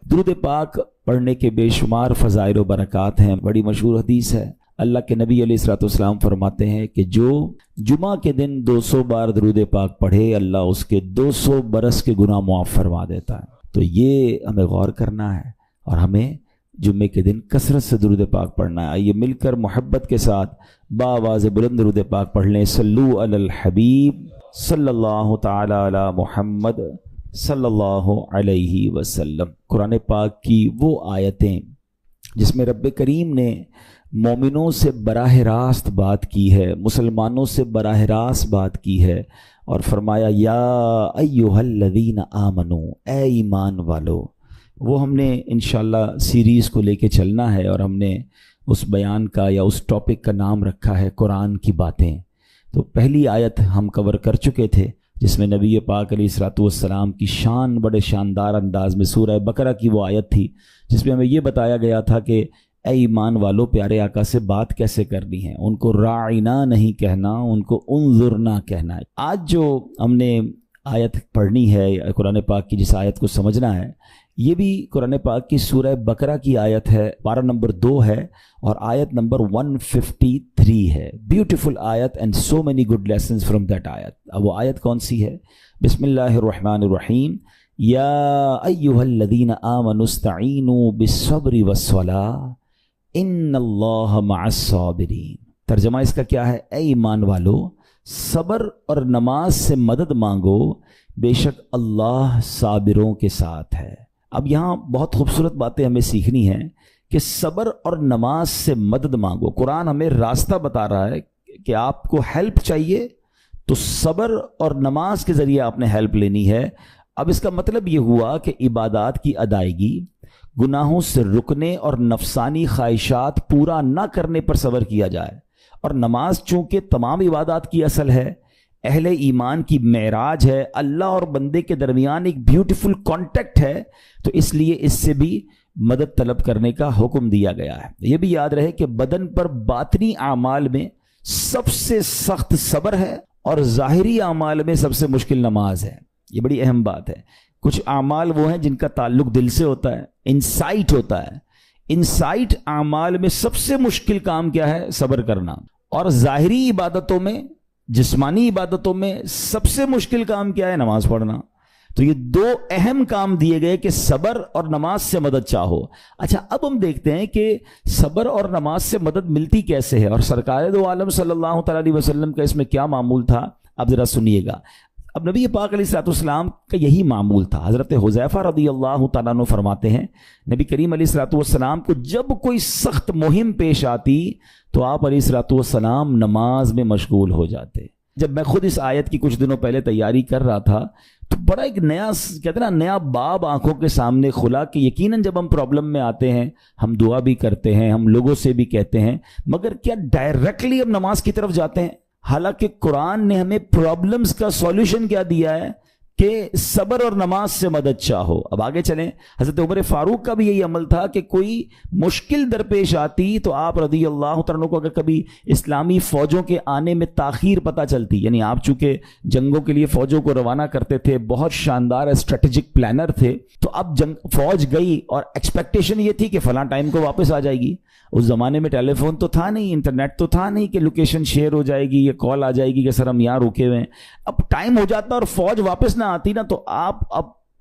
درود پاک پڑھنے کے بے شمار فضائل و برکات ہیں۔ بڑی مشہور حدیث ہے، اللہ کے نبی علیہ الصلوۃ والسلام فرماتے ہیں کہ جو جمعہ کے دن 200 بار درود پاک پڑھے، اللہ اس کے 200 برس کے گناہ معاف فرما دیتا ہے۔ تو یہ ہمیں غور کرنا ہے اور ہمیں جمعے کے دن کثرت سے درود پاک پڑھنا ہے۔ آئیے مل کر محبت کے ساتھ بآواز بلند درود پاک پڑھ لیں۔ صلو علی الحبیب صلی اللہ تعالی علی محمد صلی اللہ علیہ وسلم۔ قرآن پاک کی وہ آیتیں جس میں رب کریم نے مومنوں سے براہ راست بات کی ہے، مسلمانوں سے براہ راست بات کی ہے اور فرمایا یا ایھا الذین آمنو، اے ایمان والو۔ وہ ہم نے انشاءاللہ سیریز کو لے کے چلنا ہے اور ہم نے اس بیان کا یا اس ٹاپک کا نام رکھا ہے قرآن کی باتیں۔ تو پہلی آیت ہم کور کر چکے تھے جس میں نبی پاک علیہ الصلوۃ والسلام کی شان بڑے شاندار انداز میں سورہ بقرہ کی وہ آیت تھی جس میں ہمیں یہ بتایا گیا تھا کہ اے ایمان والو، پیارے آقا سے بات کیسے کرنی ہے، ان کو راعنا نہیں کہنا، ان کو انظرنا کہنا ہے۔ آج جو ہم نے آیت پڑھنی ہے قرآن پاک کی، جس آیت کو سمجھنا ہے، یہ بھی قرآن پاک کی سورہ بقرہ کی آیت ہے، پارہ نمبر 2 ہے اور آیت نمبر 153 ہے۔ بیوٹیفل آیت and so many good lessons from that آیت۔ اب وہ آیت کون سی ہے؟ بسم اللہ الرحمن الرحیم۔ یا ایھا الذین آمنوا استعینوا بالصبر والصلاۃ ان اللہ مع الصابرین۔ ترجمہ اس کا کیا ہے؟ اے ایمان والو، صبر اور نماز سے مدد مانگو، بے شک اللہ صابروں کے ساتھ ہے۔ اب یہاں بہت خوبصورت باتیں ہمیں سیکھنی ہیں کہ صبر اور نماز سے مدد مانگو۔ قرآن ہمیں راستہ بتا رہا ہے کہ آپ کو ہیلپ چاہیے تو صبر اور نماز کے ذریعے آپ نے ہیلپ لینی ہے۔ اب اس کا مطلب یہ ہوا کہ عبادات کی ادائیگی، گناہوں سے رکنے اور نفسانی خواہشات پورا نہ کرنے پر صبر کیا جائے، اور نماز چونکہ تمام عبادات کی اصل ہے، اہل ایمان کی معراج ہے، اللہ اور بندے کے درمیان ایک بیوٹیفل کانٹیکٹ ہے، تو اس لیے اس سے بھی مدد طلب کرنے کا حکم دیا گیا ہے۔ یہ بھی یاد رہے کہ بدن پر باطنی اعمال میں سب سے سخت صبر ہے اور ظاہری اعمال میں سب سے مشکل نماز ہے۔ یہ بڑی اہم بات ہے۔ کچھ اعمال وہ ہیں جن کا تعلق دل سے ہوتا ہے، انسائٹ ہوتا ہے۔ انسائٹ اعمال میں سب سے مشکل کام کیا ہے؟ صبر کرنا۔ اور ظاہری عبادتوں میں، جسمانی عبادتوں میں سب سے مشکل کام کیا ہے؟ نماز پڑھنا۔ تو یہ 2 اہم کام دیے گئے کہ صبر اور نماز سے مدد چاہو۔ اچھا، اب ہم دیکھتے ہیں کہ صبر اور نماز سے مدد ملتی کیسے ہے، اور سرکار دو عالم صلی اللہ تعالی علیہ وسلم کا اس میں کیا معمول تھا، اب ذرا سنیے گا۔ اب نبی پاک علیہ الصلوۃ والسلام کا یہی معمول تھا۔ حضرت حذیفہ رضی اللہ تعالیٰ عنہ فرماتے ہیں نبی کریم علیہ الصلوۃ والسلام کو جب کوئی سخت مہم پیش آتی تو آپ علیہ الصلوۃ والسلام نماز میں مشغول ہو جاتے۔ جب میں خود اس آیت کی کچھ دنوں پہلے تیاری کر رہا تھا تو بڑا ایک نیا کہتے ہیں نا نیا باب آنکھوں کے سامنے کھلا کہ یقیناً جب ہم پرابلم میں آتے ہیں ہم دعا بھی کرتے ہیں، ہم لوگوں سے بھی کہتے ہیں، مگر کیا ڈائریکٹلی ہم نماز کی طرف جاتے ہیں؟ حالانکہ قرآن نے ہمیں پرابلمز کا سولوشن کیا دیا ہے کہ صبر اور نماز سے مدد چاہو۔ اب آگے چلیں، حضرت عمر فاروق کا بھی یہی عمل تھا کہ کوئی مشکل درپیش آتی تو آپ رضی اللہ تعالیٰ کو اگر کبھی اسلامی فوجوں کے آنے میں تاخیر پتہ چلتی، یعنی آپ چونکہ جنگوں کے لیے فوجوں کو روانہ کرتے تھے، بہت شاندار اسٹریٹجک پلانر تھے، تو اب فوج گئی اور ایکسپیکٹیشن یہ تھی کہ فلاں ٹائم کو واپس آ جائے گی۔ اس زمانے میں ٹیلی فون تو تھا نہیں، انٹرنیٹ تو تھا نہیں کہ لوکیشن شیئر ہو جائے گی یا کال آ جائے گی کہ سر ہم یہاں رکے ہوئے ہیں۔ اب ٹائم ہو جاتا اور فوج واپس نہ آتی نا، تو آپ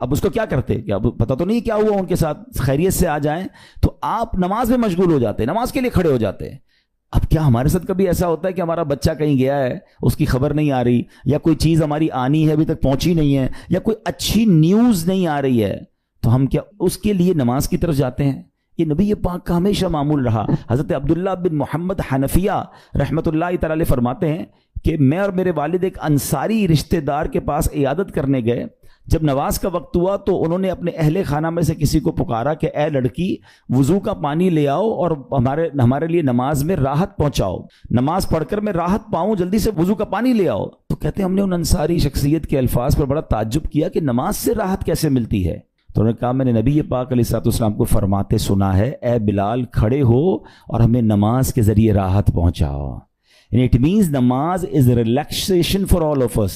اب اس کو کیا کرتے کہ اب پتہ تو نہیں کیا ہوا ان کے ساتھ، خیریت سے آ جائیں، تو آپ نماز میں مشغول ہو جاتے، نماز کے لیے کھڑے ہو جاتے۔ اب کیا ہمارے ساتھ کبھی ایسا ہوتا ہے کہ ہمارا بچہ کہیں گیا ہے، اس کی خبر نہیں آ رہی، یا کوئی چیز ہماری آنی ہے ابھی تک پہنچی نہیں ہے، یا کوئی اچھی نیوز نہیں آ رہی ہے، تو ہم کیا اس کے لیے نماز کی طرف جاتے ہیں؟ یہ نبی پاک کا ہمیشہ معمول رہا۔ حضرت عبداللہ بن محمد حنفیہ رحمۃ اللہ تعالی علیہ فرماتے ہیں کہ میں اور میرے والد ایک انصاری رشتہ دار کے پاس عیادت کرنے گئے۔ جب نماز کا وقت ہوا تو انہوں نے اپنے اہل خانہ میں سے کسی کو پکارا کہ اے لڑکی، وضو کا پانی لے آؤ اور ہمارے لیے نماز میں راحت پہنچاؤ، نماز پڑھ کر میں راحت پاؤں، جلدی سے وضو کا پانی لے آؤ۔ تو کہتے ہیں ہم نے ان انصاری شخصیت کے الفاظ پر بڑا تعجب کیا کہ نماز سے راحت کیسے ملتی ہے؟ تو انہوں نے کہا میں نے نبی پاک علیہ الصلوۃ والسلام کو فرماتے سنا ہے، اے بلال کھڑے ہو اور ہمیں نماز کے ذریعے راحت پہنچاؤ۔ And it means namaz is relaxation for all of us.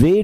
way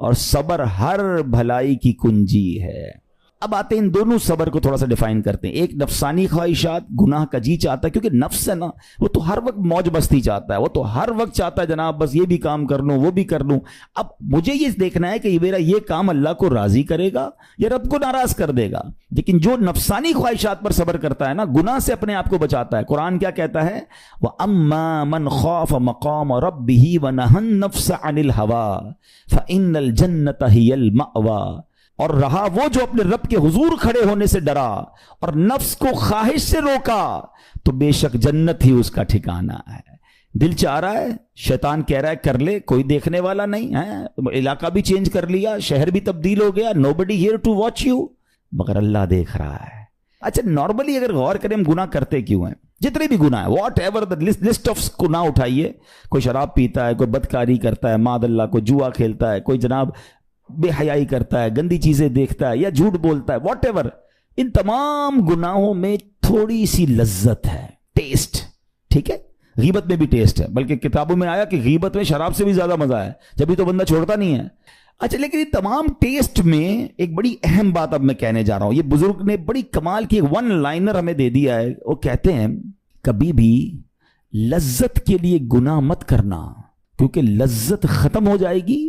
اور صبر ہر بھلائی کی کنجی ہے۔ اب آتے ہیں ان دونوں صبر کو تھوڑا سا ڈیفائن کرتے ہیں۔ ایک نفسانی خواہشات، گناہ کا جی چاہتا ہے، کیونکہ نفس ہے نا وہ تو ہر وقت موج مستی چاہتا ہے، وہ تو ہر وقت چاہتا ہے جناب بس یہ بھی کام کر لوں وہ بھی کر لوں۔ اب مجھے یہ دیکھنا ہے کہ میرا یہ کام اللہ کو راضی کرے گا یا رب کو ناراض کر دے گا۔ لیکن جو نفسانی خواہشات پر صبر کرتا ہے نا، گناہ سے اپنے آپ کو بچاتا ہے، قرآن کیا کہتا ہے؟ وَأَمَّا مَنْ خَافَ مَقَامَ رَبِّهِ وَنَهَى النَّفْسَ عَنِ الْهَوَىٰ فَإِنَّ الْجَنَّةَ هِيَ الْمَأْوَىٰ۔ اور رہا وہ جو اپنے رب کے حضور کھڑے ہونے سے ڈرا اور نفس کو خواہش سے روکا تو بے شک جنت ہی اس کا ٹھکانہ ہے۔ دل چاہ رہا ہے، شیطان کہہ رہا ہے کر لے، کوئی دیکھنے والا نہیں ہے، علاقہ بھی چینج کر لیا، شہر بھی تبدیل ہو گیا، nobody here to watch you، مگر اللہ دیکھ رہا ہے۔ اچھا نارملی اگر غور کریں ہم گناہ کرتے کیوں ہیں؟ جتنے بھی گناہ ہیں، what ever the list of گناہ اٹھائیے، کوئی شراب پیتا ہے، کوئی بدکاری کرتا ہے، معاذ اللہ کوئی جوا کھیلتا ہے، کوئی جناب بے حیائی کرتا ہے، گندی چیزیں دیکھتا ہے یا جھوٹ بولتا ہے، واٹ ایور، ان تمام گناہوں میں تھوڑی سی لذت ہے، ٹیسٹ، ٹھیک ہے؟ غیبت میں بھی ٹیسٹ ہے، بلکہ کتابوں میں آیا کہ غیبت میں شراب سے بھی زیادہ مزہ ہے، جبھی تو بندہ چھوڑتا نہیں ہے۔ اچھا لیکن یہ تمام ٹیسٹ میں ایک بڑی اہم بات اب میں کہنے جا رہا ہوں، یہ بزرگ نے بڑی کمال کی ایک ون لائنر ہمیں دے دیا ہے۔ وہ کہتے ہیں کبھی بھی لذت کے لیے گناہ مت کرنا، کیونکہ لذت ختم ہو جائے گی،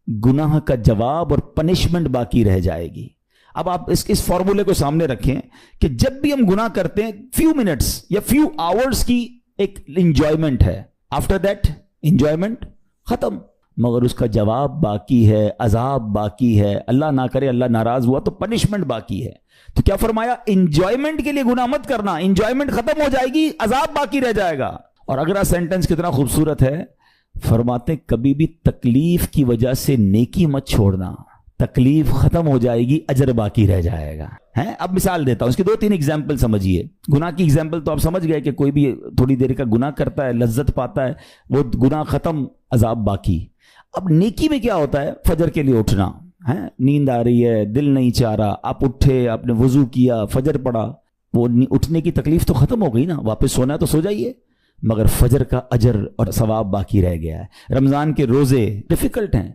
گناہ کا جواب اور پنشمنٹ باقی رہ جائے گی۔ اب آپ اس فارمولے کو سامنے رکھیں کہ جب بھی ہم گناہ کرتے ہیں فیو منٹس یا فیو آورز کی ایک انجوائمنٹ ہے، آفٹر دیٹ انجوائمنٹ ختم، مگر اس کا جواب باقی ہے، عذاب باقی ہے، اللہ نہ کرے اللہ ناراض ہوا تو پنشمنٹ باقی ہے۔ تو کیا فرمایا؟ انجوائمنٹ کے لیے گناہ مت کرنا، انجوائمنٹ ختم ہو جائے گی، عذاب باقی رہ جائے گا۔ اور اگلا سینٹنس کتنا خوبصورت ہے، فرماتے کبھی بھی تکلیف کی وجہ سے نیکی مت چھوڑنا، تکلیف ختم ہو جائے گی، اجر باقی رہ جائے گا۔ اب مثال دیتا ہوں، اس کی 2-3 ایگزامپل سمجھیے۔ گناہ کی ایگزامپل تو آپ سمجھ گئے کہ کوئی بھی تھوڑی دیر کا گناہ کرتا ہے، لذت پاتا ہے، وہ گناہ ختم، عذاب باقی۔ اب نیکی میں کیا ہوتا ہے؟ فجر کے لیے اٹھنا ہے، نیند آ رہی ہے، دل نہیں چاہ رہا، آپ اٹھے، آپ نے وضو کیا، فجر پڑھا، وہ اٹھنے کی تکلیف تو ختم ہو گئی نا، واپس سونا ہے تو سو جائیے، مگر فجر کا اجر اور ثواب باقی رہ گیا ہے۔ رمضان کے روزے ڈیفیکلٹ ہیں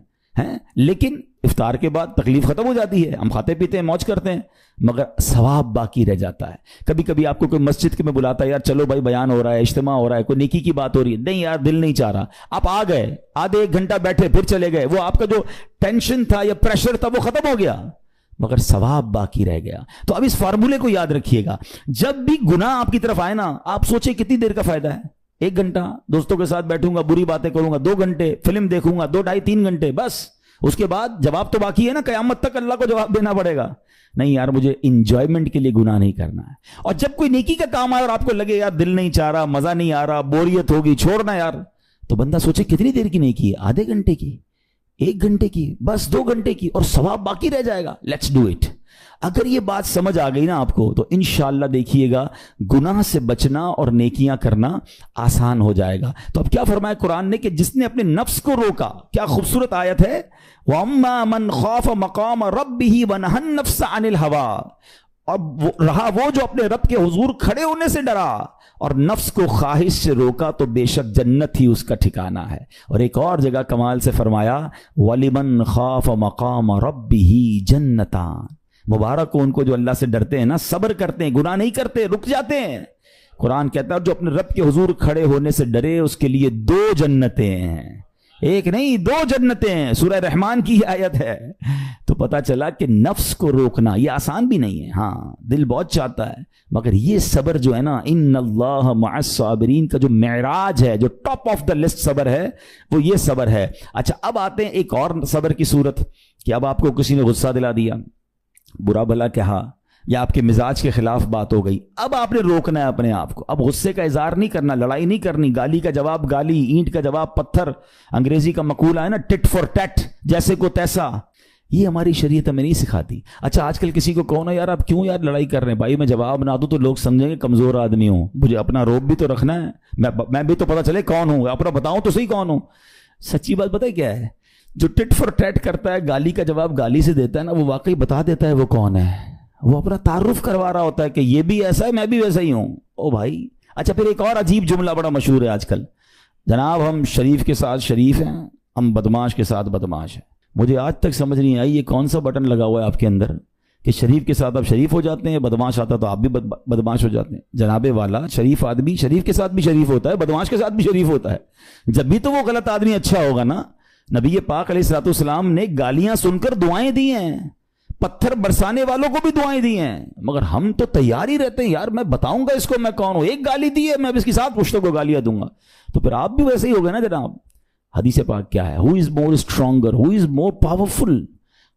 لیکن افطار کے بعد تکلیف ختم ہو جاتی ہے، ہم کھاتے پیتے ہیں، موج کرتے ہیں، مگر ثواب باقی رہ جاتا ہے۔ کبھی کبھی آپ کو کوئی مسجد کے میں بلاتا ہے، یار چلو بھائی بیان ہو رہا ہے، اجتماع ہو رہا ہے، کوئی نیکی کی بات ہو رہی ہے، نہیں یار دل نہیں چاہ رہا، آپ آ گئے، آدھے 1 گھنٹہ بیٹھے پھر چلے گئے، وہ آپ کا جو ٹینشن تھا یا پریشر تھا وہ ختم ہو گیا، مگر ثواب باقی رہ گیا۔ تو اب اس فارمولے کو یاد رکھیے گا، جب بھی گناہ آپ کی طرف آئے نا، آپ سوچیں کتنی دیر کا فائدہ ہے؟ 1 گھنٹہ دوستوں کے ساتھ بیٹھوں گا، بری باتیں کروں گا 2 گھنٹے، فلم دیکھوں گا 2 ڈھائی 3 گھنٹے، بس اس کے بعد جواب تو باقی ہے نا، قیامت تک اللہ کو جواب دینا پڑے گا۔ نہیں یار مجھے انجوائمنٹ کے لیے گناہ نہیں کرنا ہے۔ اور جب کوئی نیکی کا کام آئے اور آپ کو لگے یار دل نہیں چاہ رہا، مزہ نہیں آ رہا، بوریت ہوگی، چھوڑنا یار، تو بندہ سوچے کتنی دیر کی نیکی ہے؟ آدھے گھنٹے کی، 1 گھنٹے کی، بس 2 گھنٹے کی، اور ثواب باقی رہ جائے گا۔ Let's do it. اگر یہ بات سمجھ آ گئی نا آپ کو، تو انشاءاللہ دیکھیے گا گناہ سے بچنا اور نیکیاں کرنا آسان ہو جائے گا۔ تو اب کیا فرمایا قرآن نے کہ جس نے اپنے نفس کو روکا، کیا خوبصورت آیت ہے، وَأَمَّا مَنْ خَافَ مَقَامَ رَبِّهِ وَنَهَى النَّفْسَ عَنِ الْهَوَىٰ، اور رہا وہ جو اپنے رب کے حضور کھڑے ہونے سے ڈرا اور نفس کو خواہش سے روکا تو بے شک جنت ہی اس کا ٹھکانہ ہے۔ اور ایک اور جگہ کمال سے فرمایا وَلِمَنْ خَافَ مَقَامَ رَبِّهِ جَنَّتَانِ، مبارک ہو ان کو جو اللہ سے ڈرتے ہیں نا، صبر کرتے ہیں، گناہ نہیں کرتے، رک جاتے ہیں۔ قرآن کہتا ہے جو اپنے رب کے حضور کھڑے ہونے سے ڈرے اس کے لیے 2 جنتیں ہیں، 1 نہیں 2 جنتیں ہیں۔ سورہ رحمان کی آیت ہے۔ تو پتا چلا کہ نفس کو روکنا یہ آسان بھی نہیں ہے، ہاں دل بہت چاہتا ہے، مگر یہ صبر جو ہے نا، ان اللہ مع الصابرین کا جو معراج ہے، جو ٹاپ آف دا لسٹ صبر ہے، وہ یہ صبر ہے۔ اچھا اب آتے ہیں ایک اور صبر کی صورت کہ اب آپ کو کسی نے غصہ دلا دیا، برا بھلا کہا، یا آپ کے مزاج کے خلاف بات ہو گئی، اب آپ نے روکنا ہے اپنے آپ کو، اب غصے کا اظہار نہیں کرنا، لڑائی نہیں کرنی، گالی کا جواب گالی، اینٹ کا جواب پتھر، انگریزی کا مقولہ ہے نا ٹٹ فار ٹیٹ، جیسے کو تیسا، یہ ہماری شریعت ہمیں نہیں سکھاتی۔ اچھا آج کل کسی کو کہو نا یار آپ کیوں یار لڑائی کر رہے ہیں، بھائی میں جواب نہ دوں تو لوگ سمجھیں گے کمزور آدمی ہوں، مجھے اپنا روب بھی تو رکھنا ہے، میں بھی تو پتا چلے کون ہوں، اپنا بتاؤں تو صحیح کون ہوں۔ سچی بات پتہ ہے کیا ہے، جو ٹٹ فار ٹیٹ کرتا ہے، گالی کا جواب گالی سے دیتا ہے نا، وہ واقعی بتا دیتا ہے وہ کون ہے، وہ اپنا تعارف کروا رہا ہوتا ہے کہ یہ بھی ایسا ہے میں بھی ویسا ہی ہوں۔ او بھائی اچھا پھر ایک اور عجیب جملہ بڑا مشہور ہے آج کل، جناب ہم شریف کے ساتھ شریف ہیں، ہم بدماش کے ساتھ بدماش ہیں۔ مجھے آج تک سمجھ نہیں آئی یہ کون سا بٹن لگا ہوا ہے آپ کے اندر کہ شریف کے ساتھ آپ شریف ہو جاتے ہیں, بدماش آتا تو آپ بھی بدماش ہو جاتے ہیں. جناب والا, شریف آدمی شریف کے ساتھ بھی شریف ہوتا ہے, بدماش کے ساتھ بھی شریف ہوتا ہے. جب بھی تو وہ غلط آدمی اچھا ہوگا نا. نبی پاک علیہ الصلوۃ والسلام نے گالیاں سن کر دعائیں دی ہیں, پتھر برسانے والوں کو بھی دعائیں دی ہیں, مگر ہم تو تیار ہی رہتے ہیں یار میں بتاؤں گا اس کو میں کون ہوں, ایک گالی دی ہے میں اب اس کے ساتھ پشتوں کو گالیاں دوں گا. تو پھر آپ بھی ویسے ہی ہو گئے نا جناب. حدیث پاک کیا ہے, ہو از مور اسٹرانگر, ہو از مور پاورفل.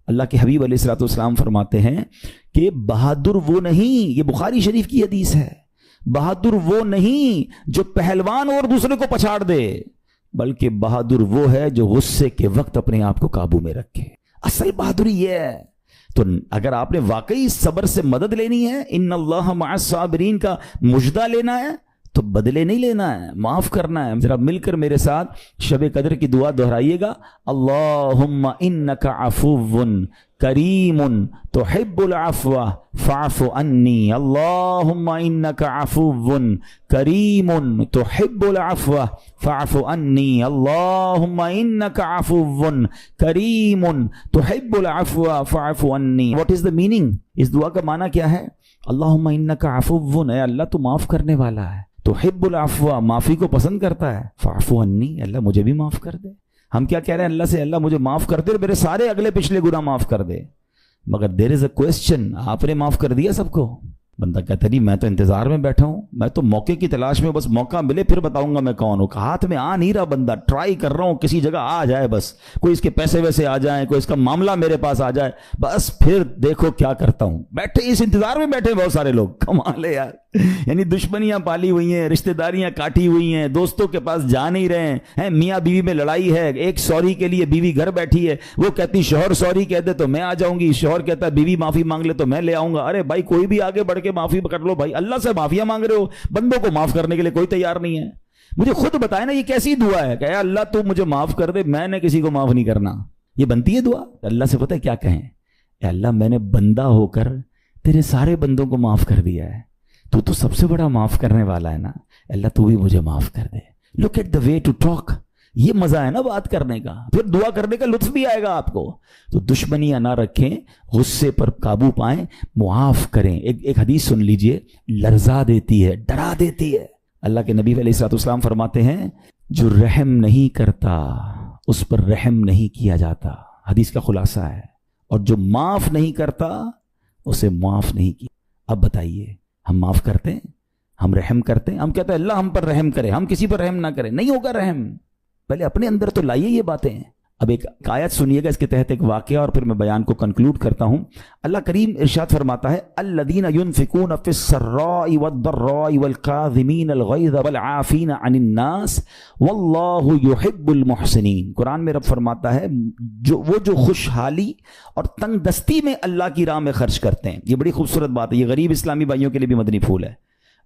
اللہ کے حبیب علیہ الصلوۃ والسلام فرماتے ہیں کہ بہادر وہ نہیں, یہ بخاری شریف کی حدیث ہے, بہادر وہ نہیں جو پہلوان اور دوسرے کو پچھاڑ دے, بلکہ بہادر وہ ہے جو غصے کے وقت اپنے آپ کو قابو میں رکھے. اصل بہادری یہ ہے. تو اگر آپ نے واقعی صبر سے مدد لینی ہے, ان اللہ مع الصابرین کا مجدہ لینا ہے, تو بدلے نہیں لینا ہے, معاف کرنا ہے. ذرا مل کر میرے ساتھ شب قدر کی دعا دہرائیے گا, اللہم انک عفو کریم تحب العفو فاعف عنی. اللہم انک عفو کریم تحب العفو فاعف عنی. اللہم انک عفو کریم تحب العفو فاعف عنی. What is the meaning? اس دعا کا معنی کیا ہے؟ اللہم انک عفو, اے اللہ تو معاف کرنے والا ہے, تحب العفو, معافی کو پسند کرتا ہے, فاعف عنی, اللہ مجھے بھی معاف کر دے. ہم کیا کہہ رہے ہیں اللہ سے, اللہ مجھے معاف کر دے اور میرے سارے اگلے پچھلے گناہ معاف کر دے. مگر دیر از اے کوسچن, آپ نے معاف کر دیا سب کو؟ بندہ کہتا نہیں میں تو انتظار میں بیٹھا ہوں, میں تو موقع کی تلاش میں, بس موقع ملے پھر بتاؤں گا میں کون ہوں. ہاتھ میں آ نہیں رہا بندہ, ٹرائی کر رہا ہوں کسی جگہ آ جائے, بس کوئی اس کے پیسے ویسے آ جائیں, کوئی اس کا معاملہ میرے پاس آ جائے, بس پھر دیکھو کیا کرتا ہوں. بیٹھے اس انتظار میں بیٹھے بہت سارے لوگ, کمال ہے یار. یعنی دشمنیاں پالی ہوئی ہیں, رشتہ داریاں کاٹی ہوئی ہیں, دوستوں کے پاس جا نہیں رہے ہیں, میاں بیوی میں لڑائی ہے, ایک سوری کے لیے بیوی گھر بیٹھی ہے, وہ کہتی شوہر سوری کہہ دے تو میں آ جاؤں گی, شوہر کہتا ہے بیوی معافی مانگ لے تو میں لے آؤں گا. ارے بھائی کوئی بھی آگے بڑھ کے معافی کر لو بھائی, اللہ سے معافیاں مانگ رہے ہو, بندوں کو معاف کرنے کے لیے کوئی تیار نہیں ہے. مجھے خود بتائے نا یہ کیسی دعا ہے کہ اے اللہ تو مجھے معاف کر دے, میں نے کسی کو معاف نہیں کرنا. یہ بنتی ہے دعا؟ اللہ سے پتہ ہے کیا کہیں, اے اللہ میں نے بندہ ہو کر تیرے سارے بندوں کو معاف کر دیا ہے, تو سب سے بڑا معاف کرنے والا ہے نا, اللہ تو بھی مجھے معاف کر دے. Look at the way to talk, یہ مزہ ہے نا بات کرنے کا, پھر دعا کرنے کا لطف بھی آئے گا آپ کو. تو دشمنیاں نہ رکھیں, غصے پر قابو پائیں, معاف کریں. ایک حدیث سن لیجئے, لرزا دیتی ہے, ڈرا دیتی ہے. اللہ کے نبی علیہ الصلوۃ والسلام فرماتے ہیں جو رحم نہیں کرتا اس پر رحم نہیں کیا جاتا. حدیث کا خلاصہ ہے. اور جو معاف نہیں کرتا اسے معاف نہیں کیا. اب بتائیے ہم معاف کرتے ہیں, ہم رحم کرتے ہیں, ہم کہتے ہیں اللہ ہم پر رحم کرے, ہم کسی پر رحم نہ کریں. نہیں ہوگا رحم, پہلے اپنے اندر تو لائیے یہ باتیں. اب ایک آیت سنیے گا, اس کے تحت ایک واقعہ, اور پھر میں بیان کو کنکلوڈ کرتا ہوں. اللہ کریم ارشاد فرماتا ہے الذین ينفقون فی السراء والضراء والکاظمین الغیظ والعافین عن الناس واللہ یحب المحسنین. قرآن میں رب فرماتا ہے وہ جو خوشحالی اور تنگ دستی میں اللہ کی راہ میں خرچ کرتے ہیں. یہ بڑی خوبصورت بات ہے, یہ غریب اسلامی بھائیوں کے لیے بھی مدنی پھول ہے.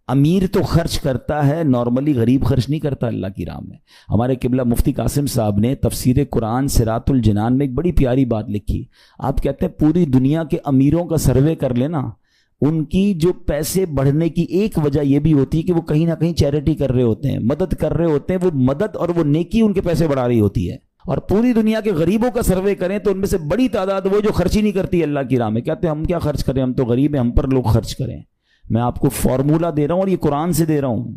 امیر تو خرچ کرتا ہے, نارملی غریب خرچ نہیں کرتا اللہ کی راہ میں. ہمارے قبلہ مفتی قاسم صاحب نے تفسیر قرآن صراط الجنان میں ایک بڑی پیاری بات لکھی. آپ کہتے ہیں پوری دنیا کے امیروں کا سروے کر لینا, ان کی جو پیسے بڑھنے کی ایک وجہ یہ بھی ہوتی ہے کہ وہ کہیں نہ کہیں چیریٹی کر رہے ہوتے ہیں, مدد کر رہے ہوتے ہیں. وہ مدد اور وہ نیکی ان کے پیسے بڑھا رہی ہوتی ہے. اور پوری دنیا کے غریبوں کا سروے کریں تو ان میں سے بڑی تعداد وہ جو خرچ ہی نہیں کرتی اللہ کی راہ میں. کہتے ہیں ہم کیا خرچ کریں, ہم تو غریب ہیں, ہم پر لوگ خرچ کریں. میں آپ کو فارمولا دے رہا ہوں اور یہ قرآن سے دے رہا ہوں.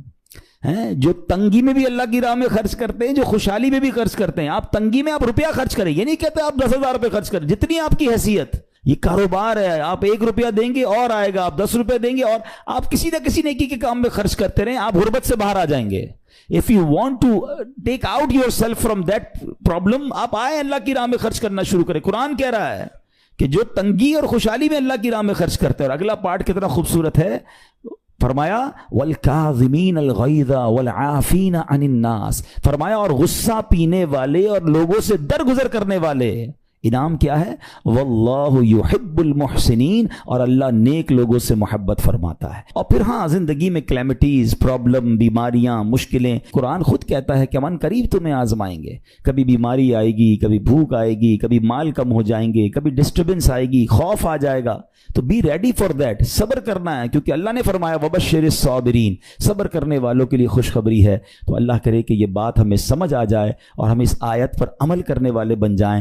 جو تنگی میں بھی اللہ کی راہ میں خرچ کرتے ہیں, جو خوشحالی میں بھی خرچ کرتے ہیں. آپ تنگی میں آپ روپیہ خرچ کریں, یہ نہیں کہتے آپ 10,000 روپے خرچ کریں, جتنی آپ کی حیثیت. یہ کاروبار ہے, آپ 1 روپیہ دیں گے اور آئے گا, آپ 10 روپے دیں گے اور آپ کسی نہ کسی نیکی کے کام میں خرچ کرتے رہیں, آپ غربت سے باہر آ جائیں گے. If you want to take out yourself from that problem, آپ آئے اللہ کی راہ میں خرچ کرنا شروع کریں. قرآن کہہ رہا ہے کہ جو تنگی اور خوشحالی میں اللہ کی راہ میں خرچ کرتے ہیں. اور اگلا پارٹ کتنا خوبصورت ہے, فرمایا والکاظمین الغیظ والعافین عن الناس, فرمایا اور غصہ پینے والے اور لوگوں سے درگزر کرنے والے. انعام کیا ہے؟ واللہ یحب المحسنین, اور اللہ نیک لوگوں سے محبت فرماتا ہے. اور پھر ہاں زندگی میں کلیمٹیز, پرابلم, بیماریاں, مشکلیں, قرآن خود کہتا ہے کہ من قریب تمہیں آزمائیں گے. کبھی بیماری آئے گی, کبھی بھوک آئے گی, کبھی مال کم ہو جائیں گے, کبھی ڈسٹربنس آئے گی, خوف آ جائے گا. تو بی ریڈی فار دیٹ, صبر کرنا ہے, کیونکہ اللہ نے فرمایا وبشر الصابرین, صبر کرنے والوں کے لیے خوشخبری ہے. تو اللہ کرے کہ یہ بات ہمیں سمجھ آ جائے اور ہم اس آیت پر عمل کرنے والے بن جائیں,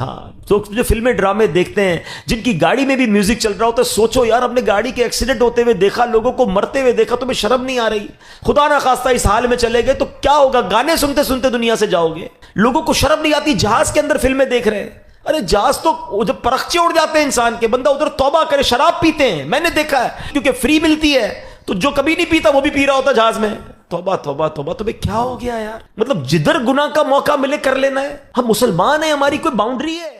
ہاں تو جو فلمیں ڈرامے دیکھتے ہیں جن کی گاڑی میں بھی میوزک چل رہا ہوتا ہے، سوچو یار ہم نے گاڑی کے ایکسیڈنٹ ہوتے ہوئے دیکھا، لوگوں کو مرتے ہوئے دیکھا، تمہیں شرم نہیں آ رہی؟ خدا نہ خواستہ اس حال میں چلے گئے تو کیا ہوگا؟ گانے سنتے سنتے دنیا سے جاؤ گے۔ لوگوں کو شرم نہیں آتی جہاز کے اندر فلمیں دیکھ رہے ہیں؟ ارے جہاز تو جب پرخچے اڑ جاتے ہیں انسان کے، بندہ ادھر توبہ کرے، شراب پیتے ہیں، میں نے دیکھا ہے، کیونکہ فری ملتی ہے تو جو کبھی نہیں پیتا وہ بھی پی رہا ہوتا جہاز میں۔ توبہ توبہ توبہ، تمہیں کیا ہو گیا یار؟ مطلب جدھر گناہ کا موقع ملے کر لینا ہے؟ ہم مسلمان ہیں، ہماری کوئی باؤنڈری ہے؟